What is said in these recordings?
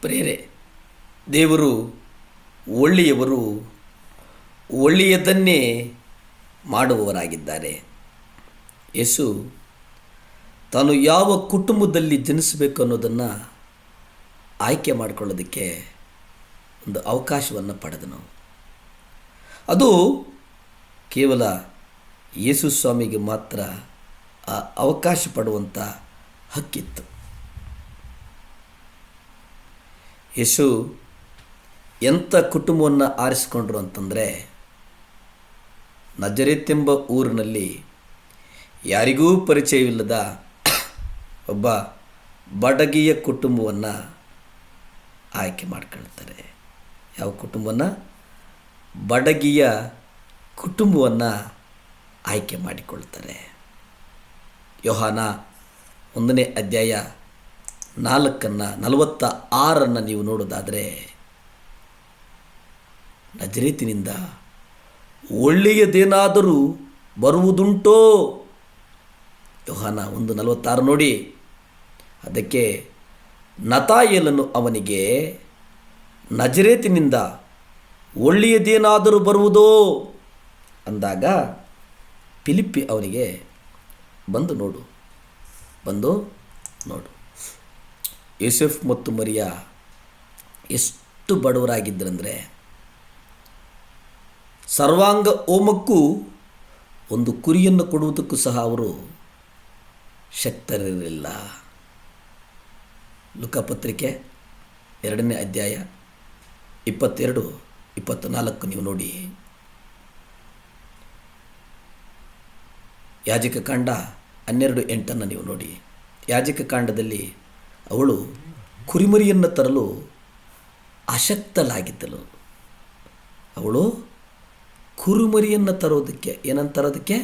ಪ್ರಿಯರೇ, ದೇವರು ಒಳ್ಳೆಯವರು, ಒಳ್ಳೆಯದನ್ನೇ ಮಾಡುವವರಾಗಿದ್ದಾರೆ. ಯೇಸು ತಾನು ಯಾವ ಕುಟುಂಬದಲ್ಲಿ ಜನಿಸಬೇಕು ಅನ್ನೋದನ್ನು ಆಯ್ಕೆ ಮಾಡಿಕೊಳ್ಳೋದಕ್ಕೆ ಒಂದು ಅವಕಾಶವನ್ನು ಪಡೆದನು. ಅದು ಕೇವಲ ಯೇಸು ಸ್ವಾಮಿಗೆ ಮಾತ್ರ ಆ ಅವಕಾಶ ಪಡುವಂಥ ಹಕ್ಕಿತ್ತು. ಯೇಸು ಎಂಥ ಕುಟುಂಬವನ್ನು ಆರಿಸಿಕೊಂಡ್ರು ಅಂತಂದರೆ, ನಜರೇತ್ ಎಂಬ ಊರಿನಲ್ಲಿ ಯಾರಿಗೂ ಪರಿಚಯವಿಲ್ಲದ ಒಬ್ಬ ಬಡಗಿಯ ಕುಟುಂಬವನ್ನು ಆಯ್ಕೆ ಮಾಡ್ಕೊಳ್ತಾರೆ. ಯಾವ ಕುಟುಂಬವನ್ನು? ಬಡಗಿಯ ಕುಟುಂಬವನ್ನು ಆಯ್ಕೆ ಮಾಡಿಕೊಳ್ತಾರೆ. ಯೋಹಾನ 1ನೇ ಅಧ್ಯಾಯ 4:46 ನೀವು ನೋಡೋದಾದರೆ, ನಜರೇತಿನಿಂದ ಒಳ್ಳೆಯದೇನಾದರೂ ಬರುವುದುಂಟೋ? ಯೋಹಾನ 1:46 ನೋಡಿ. ಅದಕ್ಕೆ ನತಾಯೇಲನು ಅವನಿಗೆ, ನಜರೇತಿನಿಂದ ಒಳ್ಳೆಯದೇನಾದರೂ ಬರುವುದೋ ಅಂದಾಗ, ಫಿಲಿಪ್ಪಿ ಅವನಿಗೆ ಬಂದು ನೋಡು. ಯೋಸೆಫ್ ಮತ್ತು ಮರಿಯ ಎಷ್ಟು ಬಡವರಾಗಿದ್ದರಂದರೆ, ಸರ್ವಾಂಗ ಹೋಮಕ್ಕೂ ಒಂದು ಕುರಿಯನ್ನು ಕೊಡುವುದಕ್ಕೂ ಸಹ ಅವರು ಶಕ್ತರಿರಲಿಲ್ಲ. ಲೂಕಾಪತ್ರಿಕೆ 2ನೇ ಅಧ್ಯಾಯ 22-24 ನೀವು ನೋಡಿ. ಯಾಜಕ ಕಾಂಡ 12:8 ನೀವು ನೋಡಿ. ಯಾಜಕ ಕಾಂಡದಲ್ಲಿ ಅವಳು ಕುರಿಮರಿಯನ್ನು ತರಲು ಅಶಕ್ತಳಾಗಿದ್ದಳು. ಅವಳು ಕುರಿಮರಿಯನ್ನು ತರೋದಕ್ಕೆ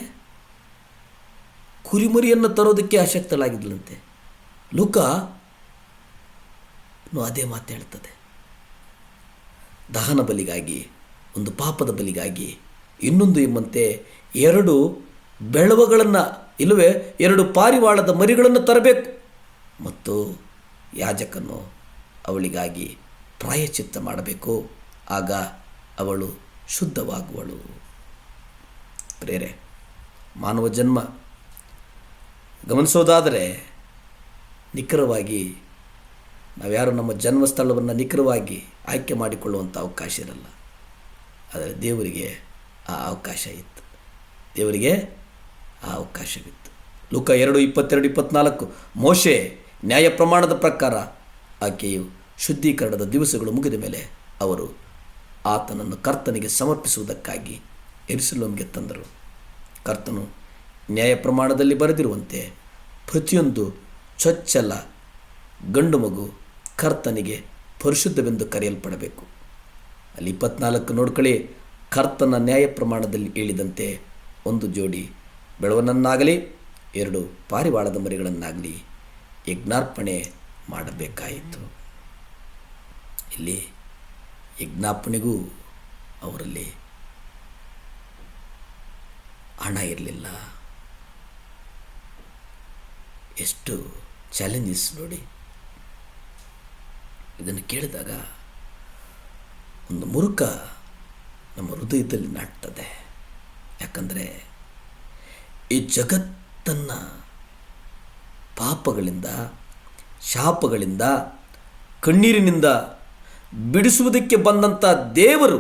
ಕುರಿಮರಿಯನ್ನು ತರೋದಕ್ಕೆ ಅಶಕ್ತಳಾಗಿದ್ದಳಂತೆ. ಲೂಕ ಅದೇ ಮಾತು ಹೇಳ್ತದೆ. ದಹನ ಬಲಿಗಾಗಿ, ಒಂದು ಪಾಪದ ಬಲಿಗಾಗಿ, ಇನ್ನೊಂದು ಎಂಬಂತೆ 2 ಬೆಳವಗಳನ್ನು ಇಲ್ಲವೇ 2 ಪಾರಿವಾಳದ ಮರಿಗಳನ್ನು ತರಬೇಕು. ಮತ್ತು ಯಾಜಕನು ಅವಳಿಗಾಗಿ ಪ್ರಾಯಶ್ಚಿತ್ತ ಮಾಡಬೇಕು. ಆಗ ಅವಳು ಶುದ್ಧವಾಗುವಳು. ಪ್ರಿಯರೇ, ಮಾನವ ಜನ್ಮ ಗಮನಿಸೋದಾದರೆ ನಿಖರವಾಗಿ ನಾವ್ಯಾರು ನಮ್ಮ ಜನ್ಮಸ್ಥಳವನ್ನು ನಿಖರವಾಗಿ ಆಯ್ಕೆ ಮಾಡಿಕೊಳ್ಳುವಂಥ ಅವಕಾಶ ಇರಲ್ಲ. ಆದರೆ ದೇವರಿಗೆ ಆ ಅವಕಾಶವಿತ್ತು. ಲೂಕ 2:22-24 ಮೋಶೆ ನ್ಯಾಯ ಪ್ರಮಾಣದ ಪ್ರಕಾರ ಆಕೆಯು ಶುದ್ಧೀಕರಣದ ದಿವಸಗಳು ಮುಗಿದ ಮೇಲೆ ಅವರು ಆತನನ್ನು ಕರ್ತನಿಗೆ ಸಮರ್ಪಿಸುವುದಕ್ಕಾಗಿ ಯೆರೂಸಲೇಮಿಗೆ ತಂದರು. ಕರ್ತನು ನ್ಯಾಯ ಪ್ರಮಾಣದಲ್ಲಿ ಬರೆದಿರುವಂತೆ ಪ್ರತಿಯೊಂದು ಚೊಚ್ಚಲ ಗಂಡು ಮಗು ಕರ್ತನಿಗೆ ಪರಿಶುದ್ಧವೆಂದು ಕರೆಯಲ್ಪಡಬೇಕು. ಅಲ್ಲಿ 24 ನೋಡ್ಕೊಳ್ಳಿ. ಕರ್ತನ ನ್ಯಾಯ ಪ್ರಮಾಣದಲ್ಲಿ ಹೇಳಿದಂತೆ 1 ಜೋಡಿ ಬೆಳವನನ್ನಾಗಲಿ 2 ಪಾರಿವಾಳದ ಮರಿಗಳನ್ನಾಗಲಿ ಯಜ್ಞಾರ್ಪಣೆ ಮಾಡಬೇಕಾಯಿತು. ಇಲ್ಲಿ ಯಜ್ಞಾರ್ಪಣೆಗೂ ಅವರಲ್ಲಿ ಹಣ ಇರಲಿಲ್ಲ. ಎಷ್ಟು ಚಾಲೆಂಜಸ್ ನೋಡಿ. ಇದನ್ನು ಕೇಳಿದಾಗ ಒಂದು ಮುರುಕ ನಮ್ಮ ಹೃದಯದಲ್ಲಿ ನಾಟ್ತದೆ. ಯಾಕಂದರೆ ಈ ಜಗತ್ತನ್ನು ಪಾಪಗಳಿಂದ, ಶಾಪಗಳಿಂದ, ಕಣ್ಣೀರಿನಿಂದ ಬಿಡಿಸುವುದಕ್ಕೆ ಬಂದಂಥ ದೇವರು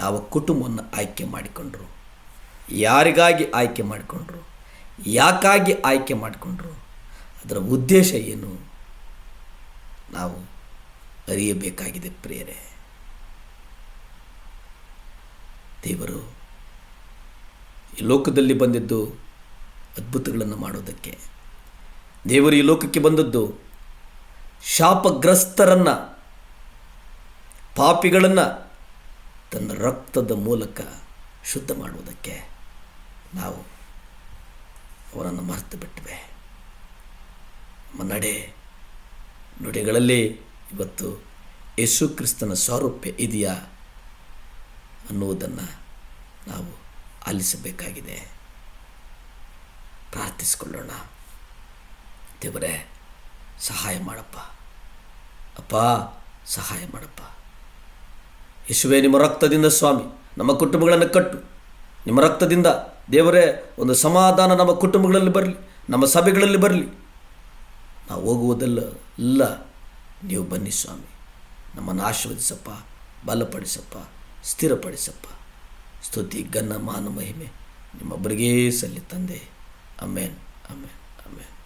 ಯಾವ ಕುಟುಂಬವನ್ನು ಆಯ್ಕೆ ಮಾಡಿಕೊಂಡ್ರು, ಯಾರಿಗಾಗಿ ಆಯ್ಕೆ ಮಾಡಿಕೊಂಡ್ರು, ಯಾಕಾಗಿ ಆಯ್ಕೆ ಮಾಡಿಕೊಂಡ್ರು, ಅದರ ಉದ್ದೇಶ ಏನು ನಾವು ಅರಿಯಬೇಕಾಗಿದೆ. ಪ್ರಿಯರೇ, ದೇವರು ಈ ಲೋಕದಲ್ಲಿ ಬಂದಿದ್ದು ಅದ್ಭುತಗಳನ್ನು ಮಾಡೋದಕ್ಕೆ. ದೇವರು ಈ ಲೋಕಕ್ಕೆ ಬಂದದ್ದು ಶಾಪಗ್ರಸ್ತರನ್ನು, ಪಾಪಿಗಳನ್ನು ತನ್ನ ರಕ್ತದ ಮೂಲಕ ಶುದ್ಧ ಮಾಡುವುದಕ್ಕೆ. ನಾವು ಅವರನ್ನು ಮರೆತು ಬಿಟ್ಟಿವೆ. ನಮ್ಮ ನುಡಿಗಳಲ್ಲಿ ಇವತ್ತು ಯೇಸು ಕ್ರಿಸ್ತನ ಸಾರೂಪ್ಯ ಇದೆಯಾ ಅನ್ನುವುದನ್ನು ನಾವು ಆಲಿಸಬೇಕಾಗಿದೆ. ಪ್ರಾರ್ಥಿಸಿಕೊಳ್ಳೋಣ. ದೇವರೇ, ಸಹಾಯ ಮಾಡಪ್ಪ. ಅಪ್ಪ ಸಹಾಯ ಮಾಡಪ್ಪ. ಯೇಸುವೇ, ನಿಮ್ಮ ರಕ್ತದಿಂದ ಸ್ವಾಮಿ ನಮ್ಮ ಕುಟುಂಬಗಳನ್ನು ಕಟ್ಟು. ನಿಮ್ಮ ರಕ್ತದಿಂದ ದೇವರೇ ಒಂದು ಸಮಾಧಾನ ನಮ್ಮ ಕುಟುಂಬಗಳಲ್ಲಿ ಬರಲಿ, ನಮ್ಮ ಸಭೆಗಳಲ್ಲಿ ಬರಲಿ. ನಾವು ಹೋಗುವುದೆಲ್ಲ ನೀವು ಬನ್ನಿ ಸ್ವಾಮಿ. ನಮ್ಮನ್ನು ಆಶೀರ್ವದಿಸಪ್ಪ, ಬಲಪಡಿಸಪ್ಪ, ಸ್ಥಿರಪಡಿಸಪ್ಪ. ಸ್ತುತಿ, ಘನ, ಮಾನ, ಮಹಿಮೆ ನಿಮ್ಮೊಬ್ಬರಿಗೇ ಸಲ್ಲಿ ತಂದೆ. Amen, amen, amen.